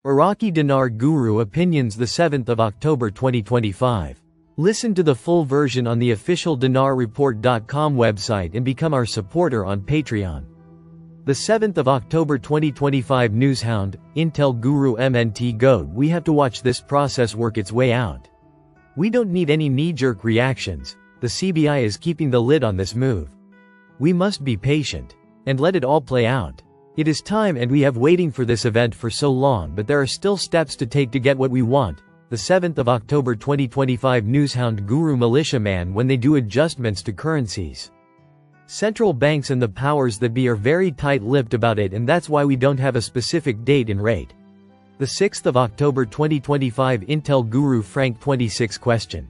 Iraqi Dinar Guru Opinions, the 7th of October 2025. Listen to the full version on the official dinarreport.com website and become our supporter on Patreon. The 7th of October 2025 Newshound, Intel Guru MNT Goad. We have to watch this process work its way out. We don't need any knee-jerk reactions. The CBI is keeping the lid on this move. We must be patient and let it all play out. It is time, and we have waiting for this event for so long, but there are still steps to take to get what we want. The 7th of October 2025 Newshound Guru Militiaman. When they do adjustments to currencies, central banks and the powers that be are very tight-lipped about it, and that's why we don't have a specific date and rate. The 6th of October 2025 Intel Guru Frank 26 Question: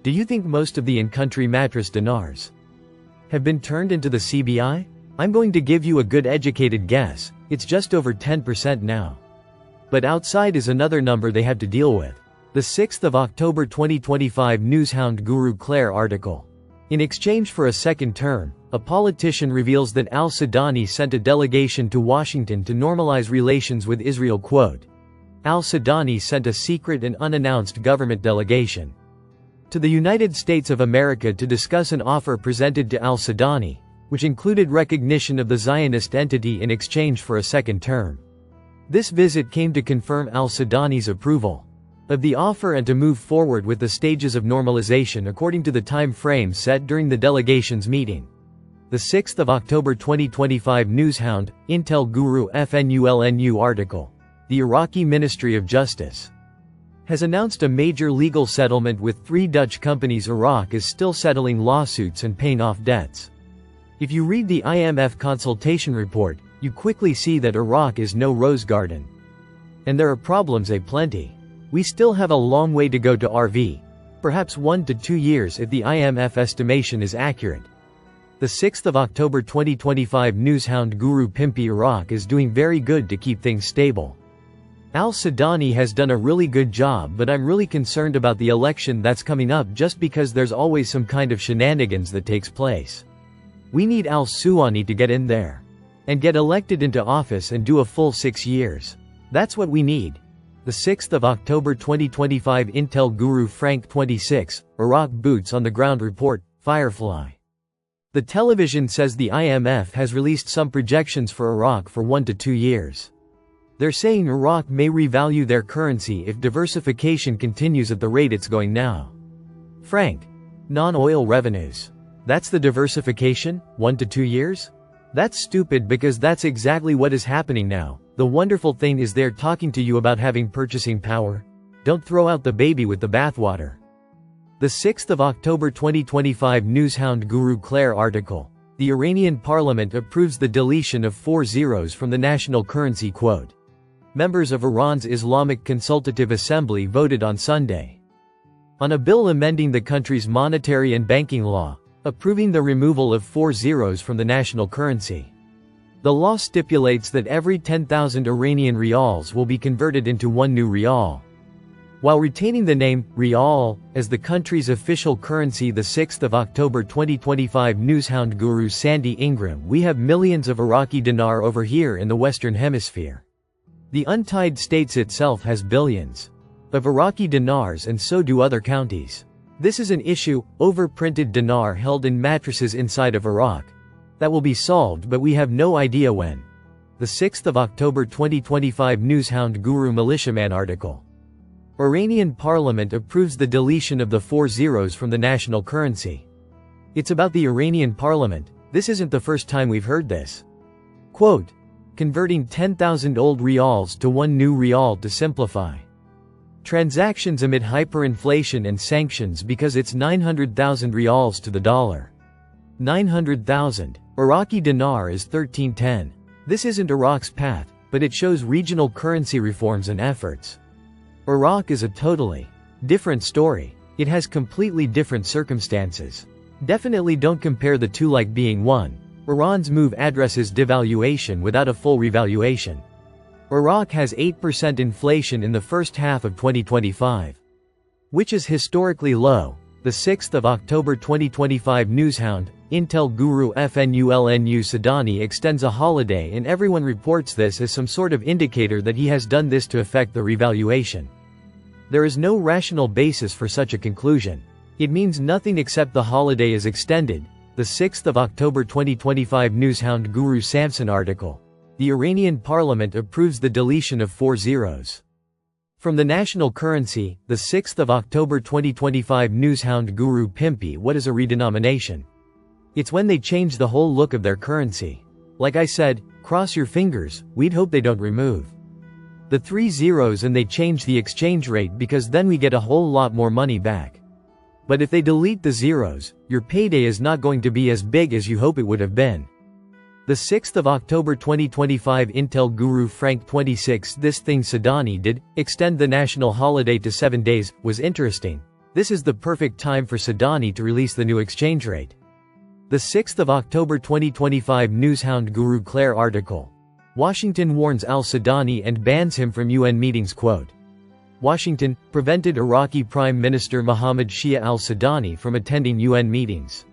do you think most of the in-country mattress dinars have been turned into the CBI? I'm going to give you a good educated guess. It's just over 10% now. But outside is another number they have to deal with. The 6th of October 2025 Newshound Guru Claire article. In exchange for a second term, a politician reveals that al-Sudani sent a delegation to Washington to normalize relations with Israel. Quote: al-Sudani sent a secret and unannounced government delegation to the United States of America to discuss an offer presented to al-Sudani, which included recognition of the Zionist entity in exchange for a second term. This visit came to confirm al-Sudani's approval of the offer and to move forward with the stages of normalization according to the time frame set during the delegation's meeting. The 6th of October 2025 Newshound, Intel Guru FNULNU article. The Iraqi Ministry of Justice has announced a major legal settlement with 3 Dutch companies. Iraq is still settling lawsuits and paying off debts. If you read the IMF consultation report, you quickly see that Iraq is no rose garden. And there are problems aplenty. We still have a long way to go to RV. Perhaps 1 to 2 years if the IMF estimation is accurate. The 6th of October 2025 Newshound Guru Pimpi. Iraq is doing very good to keep things stable. Al-Sudani has done a really good job, but I'm really concerned about the election that's coming up, just because there's always some kind of shenanigans that takes place. We need al-Suwani to get in there and get elected into office and do a full 6 years. That's what we need. The 6th of October 2025 Intel Guru Frank 26, Iraq Boots on the Ground Report, Firefly. The television says the IMF has released some projections for Iraq for 1 to 2 years. They're saying Iraq may revalue their currency if diversification continues at the rate it's going now. Frank. Non-oil revenues. That's the diversification? 1 to 2 years? That's stupid, because that's exactly what is happening now. The wonderful thing is they're talking to you about having purchasing power. Don't throw out the baby with the bathwater. The 6th of October 2025 Newshound Guru Claire article. The Iranian parliament approves the deletion of 4 zeros from the national currency. Quote: members of Iran's Islamic Consultative Assembly voted on Sunday on a bill amending the country's monetary and banking law, approving the removal of 4 zeros from the national currency. The law stipulates that every 10,000 Iranian rials will be converted into 1 new rial, while retaining the name rial as the country's official currency. The 6th of October 2025 Newshound Guru Sandy Ingram. We have millions of Iraqi dinar over here in the Western Hemisphere. The Untied States itself has billions of Iraqi dinars, and so do other counties. This is an issue, overprinted dinar held in mattresses inside of Iraq. That will be solved, but we have no idea when. The 6th of October 2025 Newshound Guru Militiaman article. Iranian parliament approves the deletion of the 4 zeros from the national currency. It's about the Iranian parliament. This isn't the first time we've heard this. Quote: converting 10,000 old rials to 1 new rial to simplify transactions amid hyperinflation and sanctions, because it's 900,000 rials to the dollar. 900,000. Iraqi dinar is 1310. This isn't Iraq's path, but it shows regional currency reforms and efforts. Iraq is a totally different story. It has completely different circumstances. Definitely don't compare the two like being one. Iran's move addresses devaluation without a full revaluation. Iraq has 8% inflation in the first half of 2025, which is historically low. The 6th of October 2025 Newshound, Intel Guru FNULNU Sadani extends a holiday, and everyone reports this as some sort of indicator that he has done this to affect the revaluation. There is no rational basis for such a conclusion. It means nothing except the holiday is extended. The 6th of October 2025 Newshound Guru Samson article. The Iranian parliament approves the deletion of 4 zeros. From the national currency, the 6th of October 2025 Newshound Guru Pimpy. What is a redenomination? It's when they change the whole look of their currency. Like I said, cross your fingers, we'd hope they don't remove the 3 zeros and they change the exchange rate, because then we get a whole lot more money back. But if they delete the zeros, your payday is not going to be as big as you hope it would have been. The 6th of October 2025 Intel Guru Frank 26. This thing Sadani did, extend the national holiday to 7 days, was interesting. This is the perfect time for Sadani to release the new exchange rate. The 6th of October 2025 Newshound Guru Claire article. Washington warns al-Sadani and bans him from UN meetings. Quote. Washington prevented Iraqi Prime Minister Mohammed Shia al-Sadani from attending UN meetings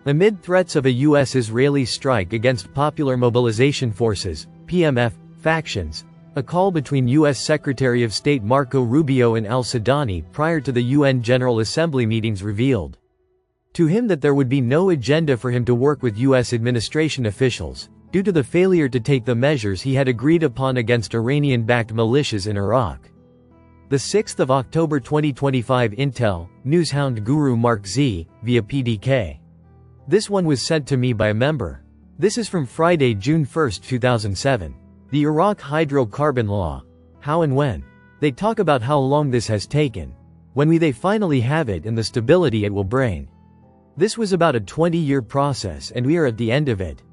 amid threats of a U.S.-Israeli strike against Popular Mobilization Forces (PMF) factions. A call between U.S. Secretary of State Marco Rubio and al-Sadani prior to the UN General Assembly meetings revealed to him that there would be no agenda for him to work with U.S. administration officials, due to the failure to take the measures he had agreed upon against Iranian-backed militias in Iraq. The 6th of October 2025 Intel, Newshound Guru Mark Z, via PDK. This one was sent to me by a member. This is from Friday, June 1, 2007. The Iraq hydrocarbon law. How and when? They talk about how long this has taken. When they finally have it and the stability it will bring. This was about a 20-year process and we are at the end of it.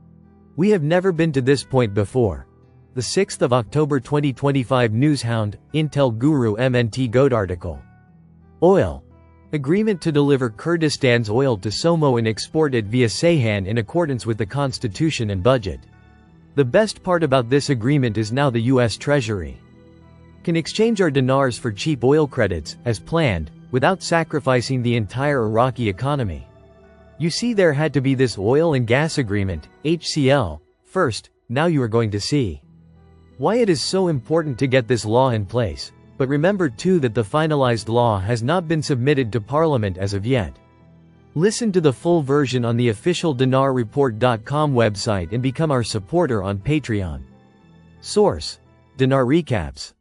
We have never been to this point before. The 6th of October 2025 Newshound, Intel Guru MNT Goat article. Oil. Agreement to deliver Kurdistan's oil to Somo and export it via Ceyhan in accordance with the constitution and budget. The best part about this agreement is now the U.S. Treasury can exchange our dinars for cheap oil credits, as planned, without sacrificing the entire Iraqi economy. You see, there had to be this oil and gas agreement, HCL, first. Now you are going to see why it is so important to get this law in place. But remember too that the finalized law has not been submitted to Parliament as of yet. Listen to the full version on the official dinarreport.com website and become our supporter on Patreon. Source: Dinar Recaps.